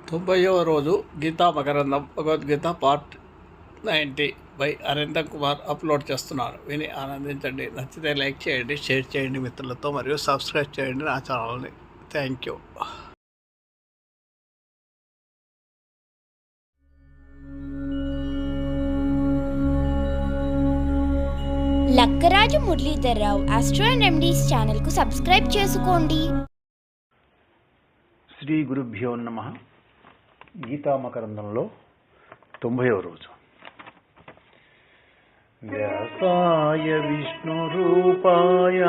90వ రోజు Gita Makarandam Bhagavad Gita part 90 by Arindar Kumar upload చేస్తున్నాను. విని ఆనందించండి. నచ్చితే లైక్ చేయండి, షేర్ చేయండి మిత్రులతో, మరియు సబ్స్క్రైబ్ చేయండి నా ఛానల్ని. Thank you. Lakkaraju Muralidhar Rao astro and remedies ఛానల్కు సబ్స్క్రైబ్ చేసుకోండి. శ్రీ గురుభ్యో నమః. గీతామకరందంలో 90వ రోజు. వ్యాసాయ విష్ణురూపాయ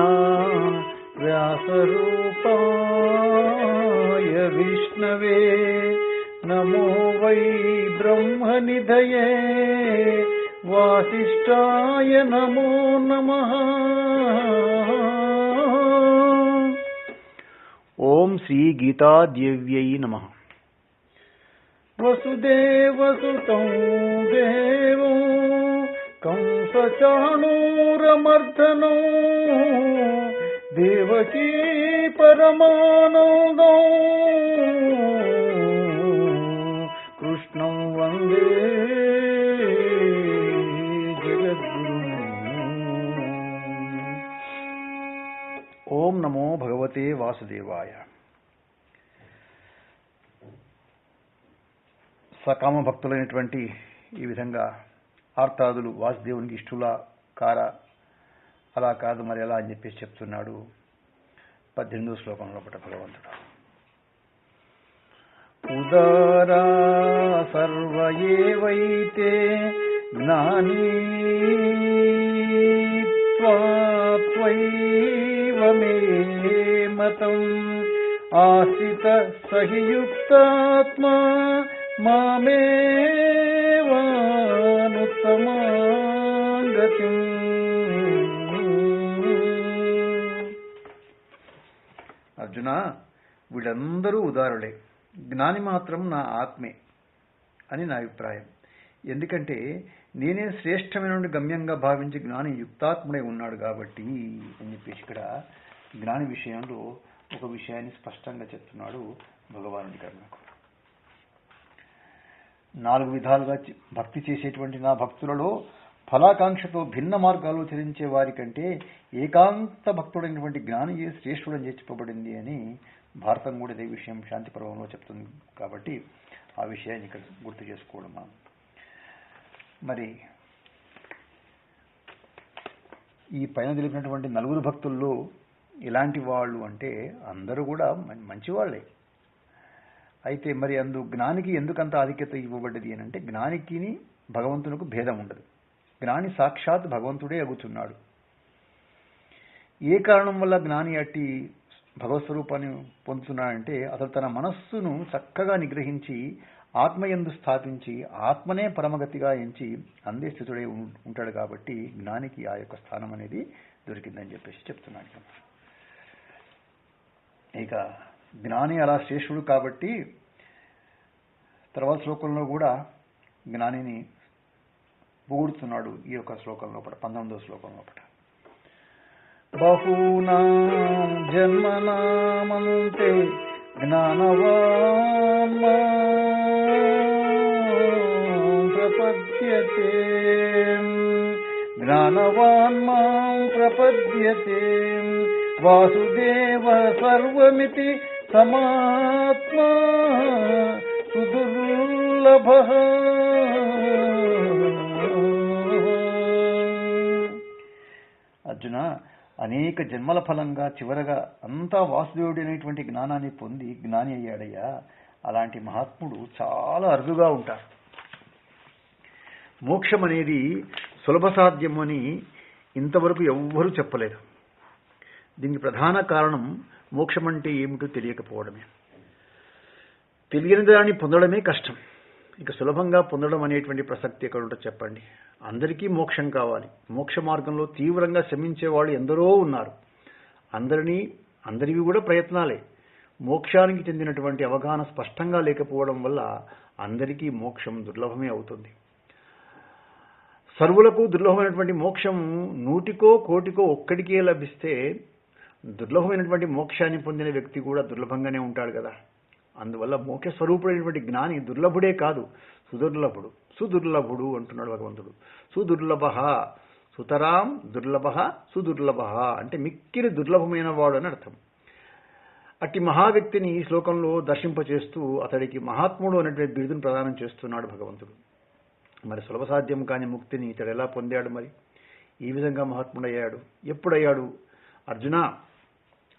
వ్యాసరూపాయ విష్ణవే నమో వై బ్రహ్మనిధయే వాసిష్ఠాయ నమో నమః. ఓం శ్రీ గీతాదేవ్యై నమః. వసుదేవసుతం దేవం కంసచాణూరమర్దనం దేవకీ పరమానందం కృష్ణం వందే జగద్గురుం. ఓం నమో భగవతే వాసుదేవాయ. సకామ భక్తులైనటువంటి ఈ విధంగా ఆర్తాదులు వాసుదేవునికి ఇష్టులా కారా, అలా కాదు మరి ఎలా అని చెప్పేసి చెప్తున్నాడు 18వ శ్లోకంలో భగవంతుడు. ఉదారా సర్వ ఏవైతే జ్ఞానీ త్వైవ మే మతం ఆశ్రిత సహియుక్తాత్మా మామేవానుత్తమాం గతిం. అర్జున, వీళ్ళందరూ ఉదారులే, జ్ఞాని మాత్రం నా ఆత్మే అని నా అభిప్రాయం. ఎందుకంటే నేనే శ్రేష్టమైన గమ్యంగా భావించి జ్ఞాని యుక్తాత్ముడై ఉన్నాడు కాబట్టి అని చెప్పేసి ఇక్కడ జ్ఞాని విషయంలో ఒక విషయాన్ని స్పష్టంగా చెప్తున్నాడు భగవానుడి కర్ణకు. 4 విధాలుగా భక్తి చేసేటువంటి నా భక్తులలో ఫలాకాంక్షతో భిన్న మార్గాలు చరించే వారి కంటే ఏకాంత భక్తుడైనటువంటి జ్ఞానియే శ్రేష్ఠుడని చెప్పబడింది అని భారతం కూడా ఇదే విషయం శాంతి పర్వంలో చెప్తుంది. కాబట్టి ఆ విషయాన్ని ఇక్కడ గుర్తు చేసుకోవడం. మరి ఈ పైన తెలిపినటువంటి 4 భక్తుల్లో ఎలాంటి వాళ్ళు అంటే అందరూ కూడా మంచివాళ్లే. అయితే మరి జ్ఞానికి ఎందుకంత ఆధిక్యత ఇవ్వబడ్డది అని అంటే, జ్ఞానికి భగవంతునికి భేదం ఉండదు. జ్ఞాని సాక్షాత్ భగవంతుడే అగుతున్నాడు. ఏ కారణం వల్ల జ్ఞాని అట్టి భగవత్ స్వరూపాన్ని పొందుతున్నాడంటే, అతడు తన మనస్సును చక్కగా నిగ్రహించి ఆత్మయందు స్థాపించి ఆత్మనే పరమగతిగా ఎంచి అందే స్థితుడై ఉంటాడు. కాబట్టి జ్ఞానికి ఆ యొక్క స్థానం అనేది దొరికిందని చెప్పేసి చెప్తున్నాడు. ఇక జ్ఞాని అలా శ్రేష్ఠుడు కాబట్టి తర్వాత శ్లోకంలో కూడా జ్ఞానిని పొగుడుతున్నాడు. ఈ యొక్క శ్లోకంలో 19వ శ్లోకంలో బహూనాం జన్మనామంతే జ్ఞానవాన్ ప్రపద్యతే జ్ఞానవాన్ మాం ప్రపద్యతే వాసుదేవ సర్వమితి సమాత్మా సుదుర్లభః. అర్జున, అనేక జన్మల ఫలంగా చివరగా అంతా వాసుదేవుడి అనేటువంటి జ్ఞానాన్ని పొంది జ్ఞాని అయ్యాడయ్యా. అలాంటి మహాత్ముడు చాలా అరుదుగా ఉంటారు. మోక్షం అనేది సులభ సాధ్యం అని ఇంతవరకు ఎవ్వరూ చెప్పలేదు. దీనికి ప్రధాన కారణం మోక్షం అంటే ఏమిటో తెలియకపోవడమే. తెలియని దాన్ని పొందడమే కష్టం. ఇక సులభంగా పొందడం అనేటువంటి ప్రసక్తి ఎక్కడ ఉంటుందో చెప్పండి. అందరికీ మోక్షం కావాలి. మోక్ష మార్గంలో తీవ్రంగా శ్రమించే వాళ్ళు ఎందరో ఉన్నారు. అందరివి కూడా ప్రయత్నాలే. మోక్షానికి చెందినటువంటి అవగాహన స్పష్టంగా లేకపోవడం వల్ల అందరికీ మోక్షం దుర్లభమే అవుతుంది. సర్వులకు దుర్లభమైనటువంటి మోక్షం 100కో 1,00,00,000కో ఒక్కడికే లభిస్తే దుర్లభమైనటువంటి మోక్షాన్ని పొందిన వ్యక్తి కూడా దుర్లభంగానే ఉంటాడు కదా. అందువల్ల మోక్ష స్వరూపుడైనటువంటి జ్ఞాని దుర్లభుడే కాదు, సుదుర్లభుడు. సుదుర్లభుడు అంటున్నాడు భగవంతుడు. సుదుర్లభ, సుతరాం దుర్లభ, సుదుర్లభ అంటే మిక్కిలి దుర్లభమైన వాడు అని అర్థం. అట్టి మహావ్యక్తిని ఈ శ్లోకంలో దర్శింపచేస్తూ అతడికి మహాత్ముడు అనేటువంటి బిరుదును ప్రదానం చేస్తున్నాడు భగవంతుడు. మరి సులభ సాధ్యం కాని ముక్తిని ఇతడు ఎలా పొందాడు? మరి ఈ విధంగా మహాత్ముడయ్యాడు. ఎప్పుడయ్యాడు? అర్జున,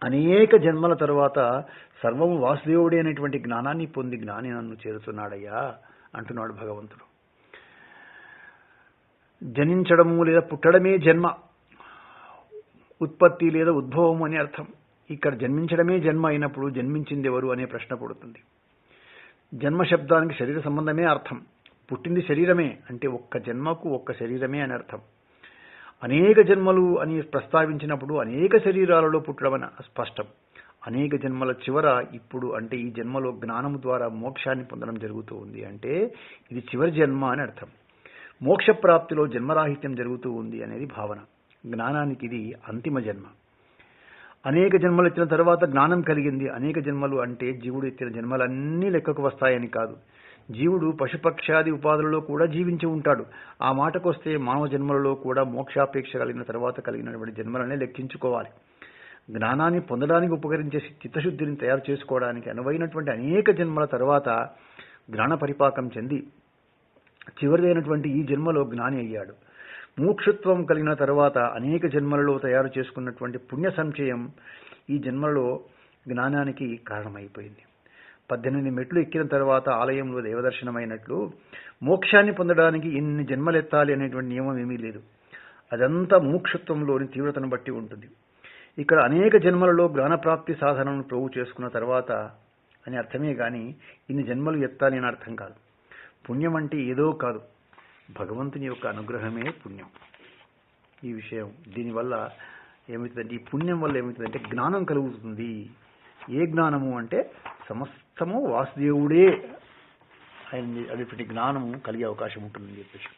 అనేక జన్మల తరువాత సర్వము వాసుదేవుడే అనేటువంటి జ్ఞానాన్ని పొంది జ్ఞాని నన్ను చేరుతున్నాడయ్యా అంటున్నాడు భగవంతుడు. జనించడము లేదా పుట్టడమే జన్మ, ఉత్పత్తి లేదా ఉద్భవం అని అర్థం. ఇక్కడ జన్మించడమే జన్మ అయినప్పుడు జన్మించింది ఎవరు అనే ప్రశ్న పుడుతుంది. జన్మ శబ్దానికి శరీర సంబంధమే అర్థం. పుట్టింది శరీరమే అంటే ఒక్క జన్మకు ఒక్క శరీరమే అని అర్థం. అనేక జన్మలు అని ప్రస్తావించినప్పుడు అనేక శరీరాలలో పుట్టడం అని స్పష్టం. అనేక జన్మల చివర ఇప్పుడు అంటే ఈ జన్మలో జ్ఞానము ద్వారా మోక్షాన్ని పొందడం జరుగుతూ ఉంది అంటే ఇది చివరి జన్మ అని అర్థం. మోక్ష ప్రాప్తిలో జన్మరాహిత్యం జరుగుతూ ఉంది అనేది భావన. జ్ఞానానికి ఇది అంతిమ జన్మ. అనేక జన్మలు ఎత్తిన తర్వాత జ్ఞానం కలిగింది. అనేక జన్మలు అంటే జీవుడు ఎత్తిన జన్మలన్నీ లెక్కకు వస్తాయని కాదు. జీవుడు పశుపక్షాది ఉపాధులలో కూడా జీవించి ఉంటాడు. ఆ మాటకొస్తే మానవ జన్మలలో కూడా మోక్షాపేక్ష కలిగిన తర్వాత కలిగినటువంటి జన్మలనే లెక్కించుకోవాలి. జ్ఞానాన్ని పొందడానికి ఉపకరించే చిత్తశుద్ధిని తయారు చేసుకోవడానికి అనువైనటువంటి అనేక జన్మల తర్వాత జ్ఞాన పరిపాకం చెంది చివరిదైనటువంటి ఈ జన్మలో జ్ఞాని అయ్యాడు. మోక్షత్వం కలిగిన తర్వాత అనేక జన్మలలో తయారు చేసుకున్నటువంటి పుణ్య సంచయం ఈ జన్మలో జ్ఞానానికి కారణమైపోయింది. 18 మెట్లు ఎక్కిన తర్వాత ఆలయంలో దేవదర్శనమైనట్లు మోక్షాన్ని పొందడానికి ఎన్ని జన్మలెత్తాలి అనేటువంటి నియమం ఏమీ లేదు. అదంతా మోక్షత్వంలోని తీవ్రతను బట్టి ఉంటుంది. ఇక్కడ అనేక జన్మలలో జ్ఞానప్రాప్తి సాధనను ప్రోగు చేసుకున్న తర్వాత అని అర్థమే గాని ఇన్ని జన్మలు ఎత్తాలి అని అర్థం కాదు. పుణ్యం అంటే ఏదో కాదు, భగవంతుని యొక్క అనుగ్రహమే పుణ్యం. ఈ విషయం దీనివల్ల ఏమవుతుందంటే ఈ పుణ్యం వల్ల ఏమవుతుందంటే జ్ఞానం కలుగుతుంది. ఏ జ్ఞానము అంటే సమస్తము వాసుదేవుడే అనేటువంటి జ్ఞానము కలిగే అవకాశం ఉంటుందని చెప్పేసి.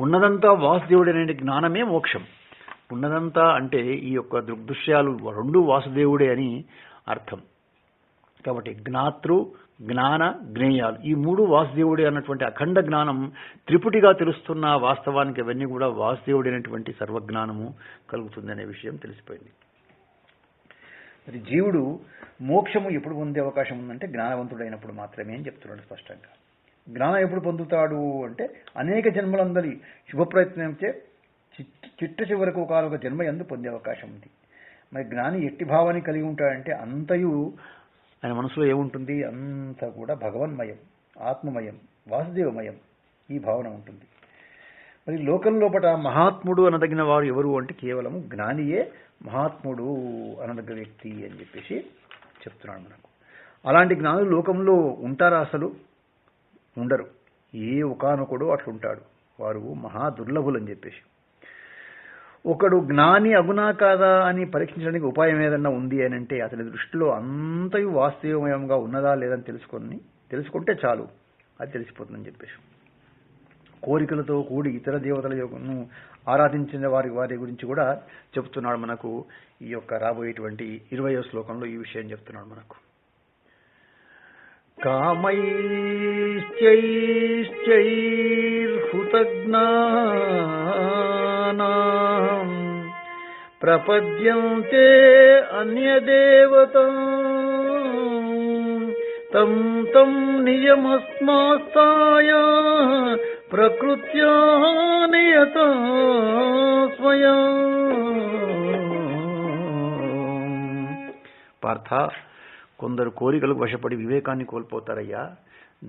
ఉన్నదంతా వాసుదేవుడే అనే జ్ఞానమే మోక్షం. ఉన్నదంతా అంటే ఈ యొక్క దృగ్దృశ్యాలు రెండు వాసుదేవుడే అని అర్థం. కాబట్టి జ్ఞాతృ, జ్ఞాన, జ్ఞేయాలు ఈ మూడు వాసుదేవుడే అన్నటువంటి అఖండ జ్ఞానం త్రిపుటిగా తెలుస్తున్న వాస్తవానికి అవన్నీ కూడా వాసుదేవుడే అనేటువంటి సర్వజ్ఞానము కలుగుతుంది అనే విషయం తెలిసిపోయింది. మరి జీవుడు మోక్షము ఎప్పుడు పొందే అవకాశం ఉందంటే జ్ఞానవంతుడైనప్పుడు మాత్రమే అని చెప్తున్నాడు స్పష్టంగా. జ్ఞానం ఎప్పుడు పొందుతాడు అంటే అనేక జన్మలందరి శుభప్రయత్నంచే చిట్ట చివరకు ఒక జన్మ ఎందు పొందే అవకాశం ఉంది. మరి జ్ఞాని ఎట్టి భావాన్ని కలిగి ఉంటాడంటే అంతయు ఆయన మనసులో ఏముంటుంది? అంతా కూడా భగవన్మయం, ఆత్మమయం, వాసుదేవమయం ఈ భావన ఉంటుంది. మరి లోకం లోపల మహాత్ముడు అనదగిన వారు ఎవరు అంటే కేవలము జ్ఞానియే మహాత్ముడు అనదగిన వ్యక్తి అని చెప్పేసి చెప్తున్నాడు మనకు. అలాంటి జ్ఞానులు లోకంలో ఉంటారా? అసలు ఉండరు. ఏ ఒకానొకడు అట్లుంటాడు. వారు మహా దుర్లభులు అని చెప్పేసి. ఒకడు జ్ఞాని అగునా కాదా అని పరీక్షించడానికి ఉపాయం ఏదన్నా ఉంది అని అంటే అతని దృష్టిలో అంతయు వాస్తవమయంగా ఉన్నదా లేదని తెలుసుకుంటే చాలు, అది తెలిసిపోతుందని చెప్పేసి. కోరికలతో కూడి ఇతర దేవతల యొక్కను ఆరాధించిన వారి గురించి కూడా చెప్తున్నాడు మనకు. ఈ యొక్క రాబోయేటువంటి 20వ శ్లోకంలో ఈ విషయం చెప్తున్నాడు మనకు. కామైశ్చైర్హుతజ్ఞానాం ప్రపద్యంతే అన్యదేవతం తం తం నియమస్మాస్తాయ ప్రకృత్యా నియత స్వయం. పార్థ, కొందరు కోరికలకు వశపడి వివేకాన్ని కోల్పోతారయ్యా.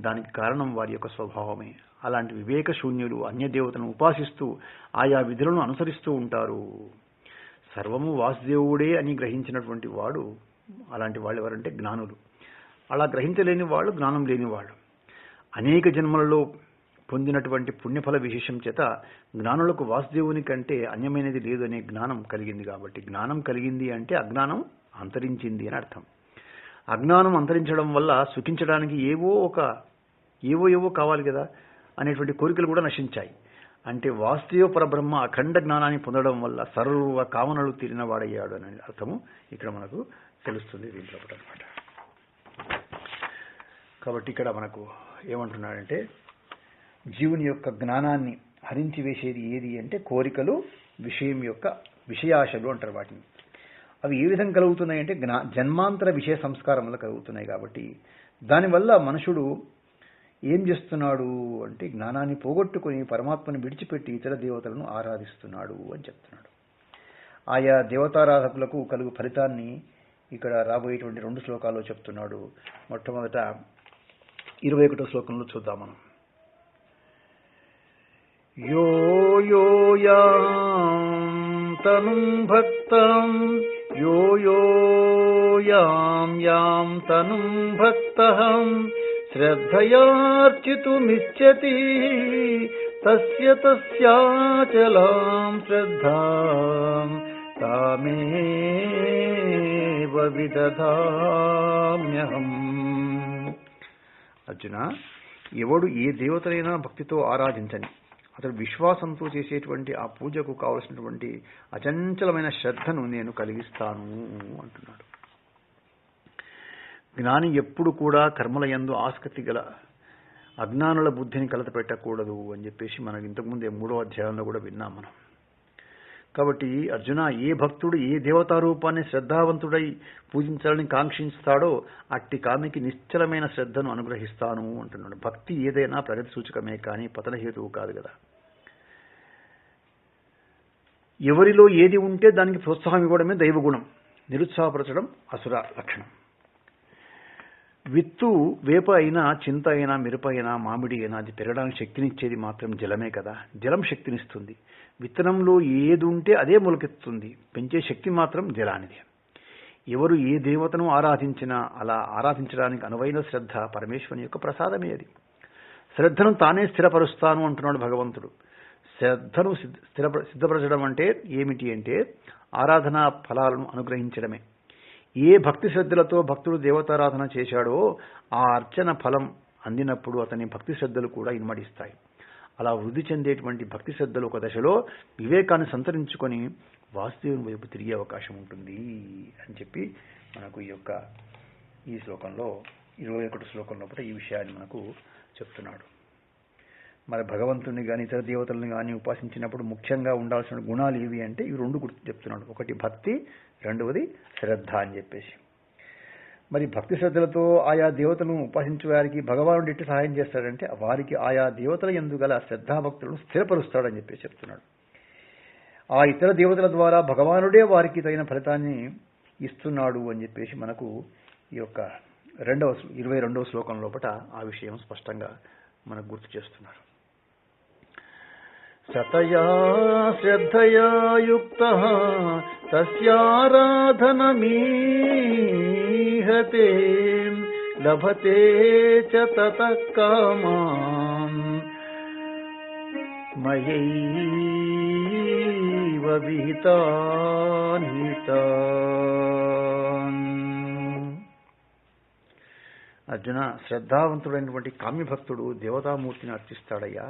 దానికి కారణం వారి యొక్క స్వభావమే. అలాంటి వివేక శూన్యులు అన్యదేవతను ఉపాసిస్తూ ఆయా విధులను అనుసరిస్తూ ఉంటారు. సర్వము వాసుదేవుడే అని గ్రహించినటువంటి వాడు, అలాంటి వాళ్ళు ఎవరంటే జ్ఞానులు. అలా గ్రహించలేని వాళ్ళు జ్ఞానం లేని వాళ్ళు. అనేక జన్మలలో పొందినటువంటి పుణ్యఫల విశేషం చేత జ్ఞానులకు వాసుదేవుని కంటే అన్యమైనది లేదు అనే జ్ఞానం కలిగింది. కాబట్టి జ్ఞానం కలిగింది అంటే అజ్ఞానం అంతరించింది అని అర్థం. అజ్ఞానం అంతరించడం వల్ల సుఖించడానికి ఏవో కావాలి కదా అనేటువంటి కోరికలు కూడా నశించాయి. అంటే వాస్తవ పరబ్రహ్మ అఖండ జ్ఞానాన్ని పొందడం వల్ల సర్వ కామనలు తీరిన వాడయ్యాడు అనే అర్థము ఇక్కడ మనకు తెలుస్తుంది దీంట్లో అనమాట. కాబట్టి ఇక్కడ మనకు ఏమంటున్నాడంటే జీవుని యొక్క జ్ఞానాన్ని హరించి వేసేది ఏది అంటే కోరికలు, విషయం యొక్క విషయాశలు అంటారు వాటిని. అవి ఏ విధంగా కలుగుతున్నాయి అంటే జన్మాంతర విషయ సంస్కారం వల్ల కలుగుతున్నాయి. కాబట్టి దానివల్ల మనుషుడు ఏం చేస్తున్నాడు అంటే జ్ఞానాన్ని పోగొట్టుకుని పరమాత్మను విడిచిపెట్టి ఇతర దేవతలను ఆరాధిస్తున్నాడు అని చెప్తున్నాడు. ఆయా దేవతారాధకులకు కలుగు ఫలితాన్ని ఇక్కడ రాబోయేటువంటి 2 శ్లోకాల్లో చెప్తున్నాడు. మొట్టమొదట 21వ శ్లోకంలో చూద్దాం మనం. యో యో యాం తనుం భక్తం యో యో యాం తనుం భక్తః శ్రద్ధయార్చితుమిచ్చతి తస్య తస్యాచలాం శ్రద్ధాం తామేవ విదధామ్యహం. అర్జున, ఎవడు ఏ దేవతనైనా భక్తితో ఆరాధించని అతడు విశ్వాసంతో చేసేటువంటి ఆ పూజకు కావలసినటువంటి అచంచలమైన శ్రద్ధను నేను కలిగిస్తాను అంటున్నాడు. జ్ఞాని ఎప్పుడు కూడా కర్మల యందు ఆసక్తి గల అజ్ఞానుల బుద్ధిని కలత పెట్టకూడదు అని చెప్పేసి మనకు ఇంతకుముందే 3వ అధ్యాయంలో కూడా విన్నాం మనం. కాబట్టి అర్జున, ఏ భక్తుడు ఏ దేవతారూపాన్ని శ్రద్ధావంతుడై పూజించాలని కాంక్షిస్తాడో అట్టి కామికి నిశ్చలమైన శ్రద్ధను అనుగ్రహిస్తాను అంటున్నాడు. భక్తి ఏదైనా ప్రగతి సూచకమే కానీ పతన హేతువు కాదు కదా. ఎవరిలో ఏది ఉంటే దానికి ప్రోత్సాహం ఇవ్వడమే దైవగుణం, నిరుత్సాహపరచడం అసుర లక్షణం. విత్తు వేప అయినా, చింత అయినా, మిరప అయినా, మామిడి అయినా అది పెరగడానికి శక్తినిచ్చేది మాత్రం జలమే కదా. జలం శక్తినిస్తుంది. విత్తనంలో ఏది ఉంటే అదే మొలకెత్తుతుంది. పెంచే శక్తి మాత్రం జలానిది. ఎవరు ఏ దేవతను ఆరాధించినా అలా ఆరాధించడానికి అనువైన శ్రద్ధ పరమేశ్వరుని యొక్క ప్రసాదమే. అది శ్రద్ధను తానే స్థిరపరుస్తాను అంటున్నాడు భగవంతుడు. శ్రద్ధను సిద్ధపరచడం అంటే ఏమిటి అంటే ఆరాధనా ఫలాలను అనుగ్రహించడమే. ఏ భక్తి శ్రద్ధలతో భక్తుడు దేవతారాధన చేశాడో ఆ అర్చన ఫలం అందినప్పుడు అతని భక్తి శ్రద్ధలు కూడా ఇన్మడిస్తాయి. అలా వృద్ధి చెందేటువంటి భక్తి శ్రద్ధలు ఒక దశలో వివేకాన్ని సంతరించుకొని వాసుదేవుని వైపు తిరిగే అవకాశం ఉంటుంది అని చెప్పి మనకు ఈ శ్లోకంలో 21 శ్లోకంలో ఈ విషయాన్ని మనకు చెప్తున్నాడు. మరి భగవంతుని కానీ ఇతర దేవతలను కానీ ఉపాసించినప్పుడు ముఖ్యంగా ఉండాల్సిన గుణాలు ఏవి అంటే ఇవి 2 గుర్తు చెప్తున్నాడు. ఒకటి భక్తి, రెండవది శ్రద్ధ అని చెప్పేసి. మరి భక్తి శ్రద్ధలతో ఆయా దేవతలను ఉపాసించే వారికి భగవానుడు ఎట్టి సహాయం చేస్తాడంటే వారికి ఆయా దేవతల యందు గల శ్రద్ధాభక్తులను స్థిరపరుస్తాడని చెప్పేసి చెప్తున్నాడు. ఆ ఇతర దేవతల ద్వారా భగవానుడే వారికి తగిన ఫలితాన్ని ఇస్తున్నాడు అని చెప్పేసి మనకు ఈ యొక్క 22వ శ్లోకం లోపల ఆ విషయం స్పష్టంగా మనకు గుర్తు చేస్తున్నారు. సతయా శ్రద్ధయా యుక్తః తస్యారాధనమీహతే లభతే చ తతః కామాన్ మయైవ విహితాన్ హితాన్. అర్జున, శ్రద్ధావంతుడైనటువంటి కామ్యభక్తుడు దేవతామూర్తిని అర్చిస్తాడయ్యా.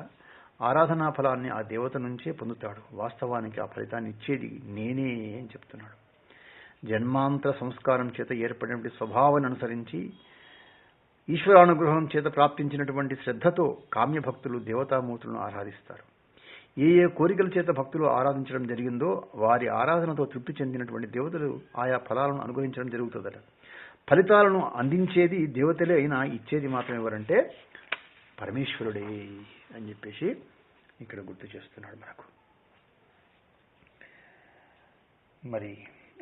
ఆరాధనా ఫలాన్ని ఆ దేవత నుంచే పొందుతాడు. వాస్తవానికి ఆ ఫలితాన్ని ఇచ్చేది నేనే అని చెప్తున్నాడు. జన్మాంతర సంస్కారం చేత ఏర్పడినటువంటి స్వభావాన్ని అనుసరించి ఈశ్వరానుగ్రహం చేత ప్రాప్తించినటువంటి శ్రద్ధతో కామ్యభక్తులు దేవతామూర్తులను ఆరాధిస్తారు. ఏ ఏ కోరికల చేత భక్తులు ఆరాధించడం జరిగిందో వారి ఆరాధనతో తృప్తి చెందినటువంటి దేవతలు ఆయా ఫలాలను అనుగ్రహించడం జరుగుతుందట. ఫలితాలను అందించేది దేవతలే అయినా ఇచ్చేది మాత్రం ఎవరంటే పరమేశ్వరుడే అని చెప్పేసి ఇక్కడ గుర్తు చేస్తున్నాడు మనకు. మరి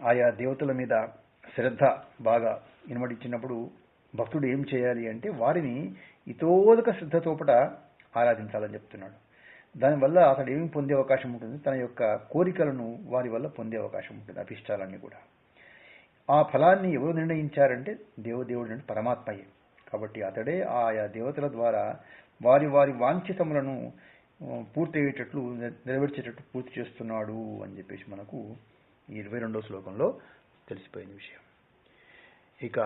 ఆయా దేవతల మీద శ్రద్ధ బాగా ఇనుమడించినప్పుడు భక్తుడు ఏం చేయాలి అంటే వారిని ఇతోదక శ్రద్ధతోపట ఆరాధించాలని చెప్తున్నాడు. దానివల్ల అతడు ఏమి పొందే అవకాశం ఉంటుంది, తన యొక్క కోరికలను వారి వల్ల పొందే అవకాశం ఉంటుంది, అభిష్టాలన్నీ కూడా. ఆ ఫలాన్ని ఎవరు నిర్ణయించారంటే దేవుడు అంటే పరమాత్మయే. కాబట్టి అతడే ఆయా దేవతల ద్వారా వారి వారి వాంఛితములను పూర్తయ్యేటట్లు నెరవేర్చేటట్లు పూర్తి చేస్తున్నాడు అని చెప్పేసి మనకు ఈ 22వ శ్లోకంలో తెలిసిపోయిన విషయం. ఇక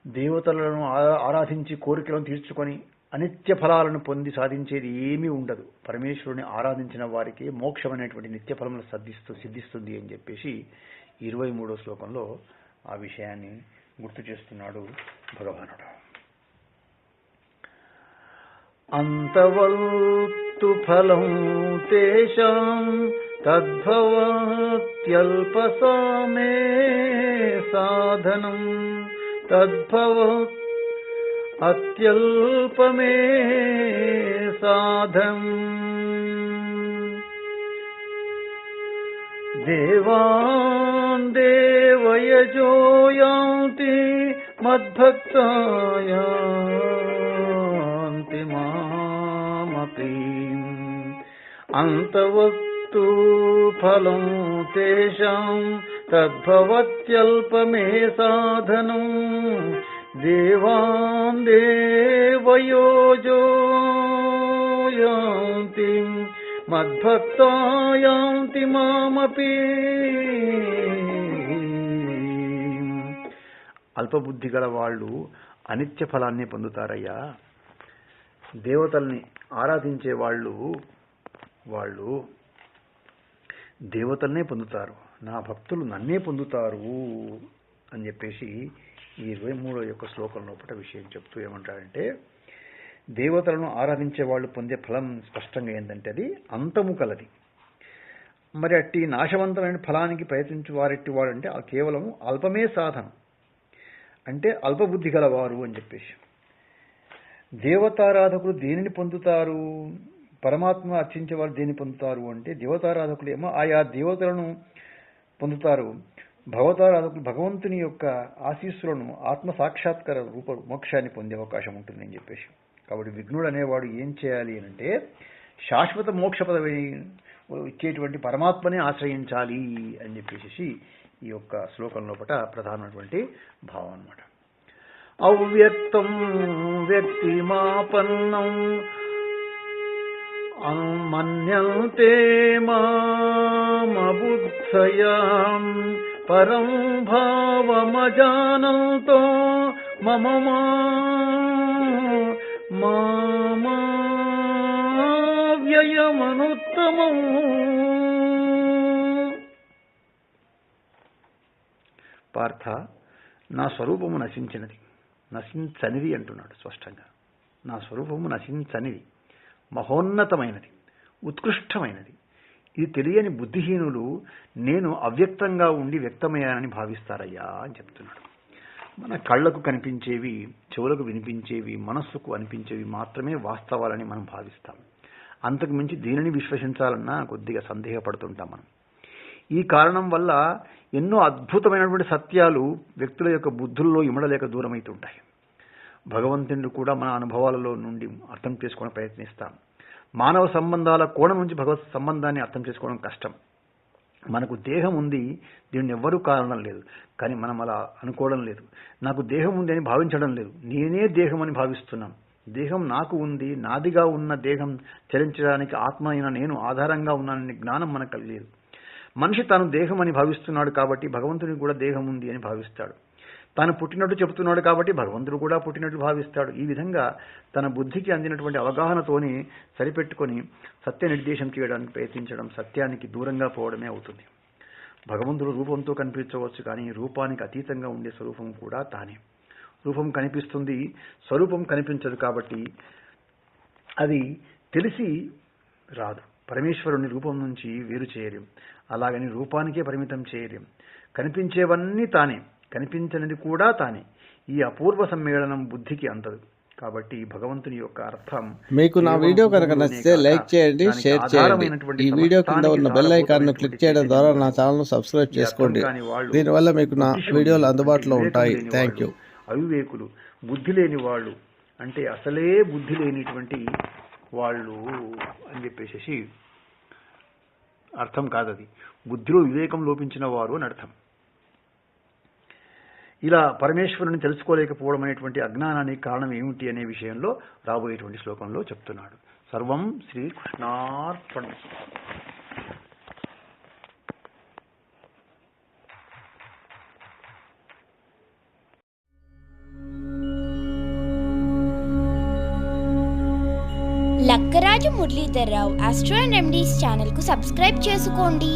దేవతలను ఆరాధించి కోరికలను తీర్చుకొని అనిత్య ఫలాలను పొంది సాధించేది ఏమీ ఉండదు. పరమేశ్వరుని ఆరాధించిన వారికి మోక్షం అనేటువంటి నిత్య ఫలములు సిద్ధిస్తుంది అని చెప్పేసి 23వ శ్లోకంలో ఆ విషయాన్ని గుర్తు చేస్తున్నాడు భగవానుడు. అంతవత్తు ఫలం తేషాం తద్భవత్యల్పసామే సాధనం తద్భవత్ అత్యల్పమే సాధనం. దేవాన్ దేవయజో యాంతి మద్భక్తా యాంతి మామపి అంతవత్తు ఫలం తేషాం తద్భవత్యల్పమే సాధనం దేవాన్ దేవయోజో యాంతి మద్భక్తా యాంతి మామపి. అల్పబుద్ధి గల వాళ్ళు అనిత్య ఫలాన్ని పొందుతారయ్యా. దేవతల్ని ఆరాధించే వాళ్ళు దేవతల్నే పొందుతారు, నా భక్తులు నన్నే పొందుతారు అని చెప్పేసి ఈ 23వ యొక్క శ్లోకం లోపల విషయం చెప్తూ ఏమంటారంటే, దేవతలను ఆరాధించే వాళ్ళు పొందే ఫలం స్పష్టంగా ఏంటంటే అది అంతము కలది. మరి అట్టి నాశవంతమైన ఫలానికి ప్రయత్నించు వారెట్టి వాడంటే కేవలం అల్పమే సాధనం, అంటే అల్పబుద్ధి గలవారు అని చెప్పేసి. దేవతారాధకులు దేనిని పొందుతారు, పరమాత్మ అర్చించే వారు దేన్ని పొందుతారు అంటే దేవతారాధకులు ఏమో ఆయా దేవతలను పొందుతారు, భగవతారాధకులు భగవంతుని యొక్క ఆశీస్సులను ఆత్మ సాక్షాత్కార రూప మోక్షాన్ని పొందే అవకాశం ఉంటుందని చెప్పేసి. కాబట్టి విఘ్నుడు అనేవాడు ఏం చేయాలి అంటే శాశ్వత మోక్ష పదవి ఇచ్చేటువంటి పరమాత్మనే ఆశ్రయించాలి అని చెప్పేసి ఈ యొక్క శ్లోకం లోపల ప్రధానమైనటువంటి భావం అన్నమాట. అవ్యక్తం వ్యక్తిమాపన్నం మన్యంతే మామబుద్ధయా పరం భావమజానంతో మమ మావ్యయమనుత్తమం. పార్థ, నా స్వరూపము నశించనిది అంటున్నాడు స్పష్టంగా. నా స్వరూపము నశించనిది, మహోన్నతమైనది, ఉత్కృష్టమైనది. ఇది తెలియని బుద్ధిహీనులు నేను అవ్యక్తంగా ఉండి వ్యక్తమయ్యానని భావిస్తారయ్యా అని చెప్తున్నాడు. మన కళ్ళకు కనిపించేవి, చెవులకు వినిపించేవి, మనస్సుకు అనిపించేవి మాత్రమే వాస్తవాలని మనం భావిస్తాం. అంతకు మించి దీనిని విశ్వసించాలన్నా కొద్దిగా సందేహపడుతుంటాం మనం. ఈ కారణం వల్ల ఎన్నో అద్భుతమైనటువంటి సత్యాలు వ్యక్తుల యొక్క బుద్ధుల్లో ఇమడలేక దూరమవుతుంటాయి. భగవంతుని కూడా మన అనుభవాలలో నుండి అర్థం చేసుకోవడం ప్రయత్నిస్తాం. మానవ సంబంధాల కోణం నుంచి భగవత్ సంబంధాన్ని అర్థం చేసుకోవడం కష్టం. మనకు దేహం ఉంది, దీన్ని ఎవ్వరూ కారణం లేదు, కానీ మనం అలా అనుకోవడం లేదు. నాకు దేహం ఉంది అని భావించడం లేదు, నేనే దేహం అని భావిస్తున్నాం. దేహం నాకు ఉంది, నాదిగా ఉన్న దేహం చలించడానికి ఆత్మ అయిన నేను ఆధారంగా ఉన్నానని జ్ఞానం మనకు కలిగలేదు. మనిషి తాను దేహం అని భావిస్తున్నాడు కాబట్టి భగవంతునికి కూడా దేహం ఉంది అని భావిస్తాడు. తాను పుట్టినట్టు చెబుతున్నాడు కాబట్టి భగవంతుడు కూడా పుట్టినట్లు భావిస్తాడు. ఈ విధంగా తన బుద్ధికి అందినటువంటి అవగాహనతోని సరిపెట్టుకొని సత్య నిర్దేశం చేయడానికి ప్రయత్నించడం సత్యానికి దూరంగా పోవడమే అవుతుంది. భగవంతుడు రూపంతో కనిపించవచ్చు, కానీ రూపానికి అతీతంగా ఉండే స్వరూపం కూడా తానే. రూపం కనిపిస్తుంది, స్వరూపం కనిపించదు. కాబట్టి అది తెలిసి రాదు. పరమేశ్వరుని రూపం నుంచి వేరు చేయలేం, అలాగని రూపానికే పరిమితం చేయలేం. కనిపించేవన్నీ తానే, కనిపించనిది కూడా తానే. ఈ అపూర్వ సమ్మేళనం బుద్ధికి అందదు. కాబట్టి భగవంతుని యొక్క అర్థం మీకు నా వీడియో కనుక నచ్చితే లైక్ చేయండి, షేర్ చేయండి. ఈ వీడియో కింద ఉన్న బెల్ ఐకాన్ను క్లిక్ చేయడం ద్వారా నా ఛానల్ను సబ్స్క్రైబ్ చేసుకోండి. దీనివల్ల మీకు నా వీడియోలు అందుబాటులో ఉంటాయి. Thank you. అవివేకులు, బుద్ధి లేని వాళ్ళు, అంటే అసలే బుద్ధి లేనిటువంటి వాళ్ళు అని చెప్పేసి అర్థం కాదది. బుద్ధిలో వివేకం లోపించిన వారు అని అర్థం. ఇలా పరమేశ్వరుని తెలుసుకోలేకపోవడం అనేటువంటి అజ్ఞానానికి కారణం ఏమిటి అనే విషయంలో రాబోయేటువంటి శ్లోకంలో చెప్తున్నాడు. సర్వం శ్రీకృష్ణార్పణమస్తు. Lakkaraju Muralidhar Rao astro and remedies ఛానల్కు సబ్స్క్రైబ్ చేసుకోండి.